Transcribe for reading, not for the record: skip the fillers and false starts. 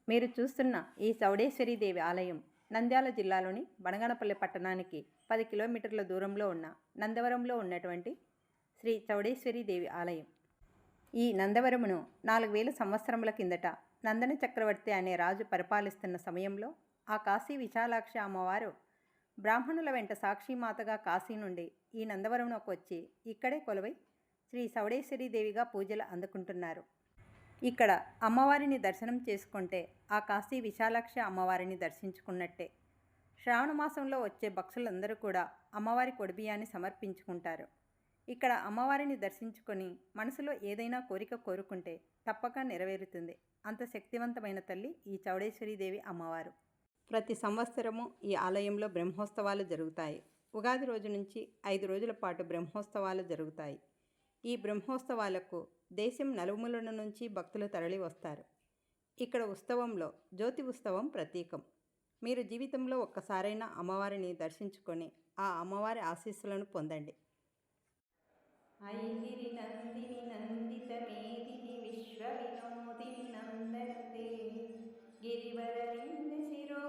మీరు చూస్తున్న ఈ చౌడేశ్వరి దేవి ఆలయం నంద్యాల జిల్లాలోని బనగానపల్లి పట్టణానికి 10 కిలోమీటర్ల దూరంలో ఉన్న నందవరంలో ఉన్నటువంటి శ్రీ చౌడేశ్వరి దేవి ఆలయం. ఈ నందవరమును 4000 సంవత్సరముల కిందట నందన చక్రవర్తి అనే రాజు పరిపాలిస్తున్న సమయంలో ఆ కాశీ విశాలాక్షి అమ్మవారు బ్రాహ్మణుల వెంట సాక్షిమాతగా కాశీ నుండి ఈ నందవరమునకు వచ్చి ఇక్కడే కొలువై శ్రీ చౌడేశ్వరి దేవిగా పూజలు అందుకుంటున్నారు. ఇక్కడ అమ్మవారిని దర్శనం చేసుకుంటే ఆ కాశీ విశాలాక్షి అమ్మవారిని దర్శించుకున్నట్టే. శ్రావణ మాసంలో వచ్చే భక్తులందరూ కూడా అమ్మవారి కొడిబియ్యాన్ని సమర్పించుకుంటారు. ఇక్కడ అమ్మవారిని దర్శించుకొని మనసులో ఏదైనా కోరిక కోరుకుంటే తప్పక నెరవేరుతుంది. అంత శక్తివంతమైన తల్లి ఈ చౌడేశ్వరీదేవి అమ్మవారు. ప్రతి సంవత్సరము ఈ ఆలయంలో బ్రహ్మోత్సవాలు జరుగుతాయి. ఉగాది రోజు నుంచి 5 రోజుల పాటు బ్రహ్మోత్సవాలు జరుగుతాయి. ఈ బ్రహ్మోత్సవాలకు దేశం నలుమూలల నుంచి భక్తులు తరలి వస్తారు. ఇక్కడ ఉత్సవంలో జ్యోతి ఉత్సవం ప్రతీకం. మీరు జీవితంలో ఒక్కసారైనా అమ్మవారిని దర్శించుకొని ఆ అమ్మవారి ఆశీస్సులను పొందండి. ఐగిరి నందిని నందిత మేదిని విశ్వ వినోదిని నందనతే గిరివర శిరో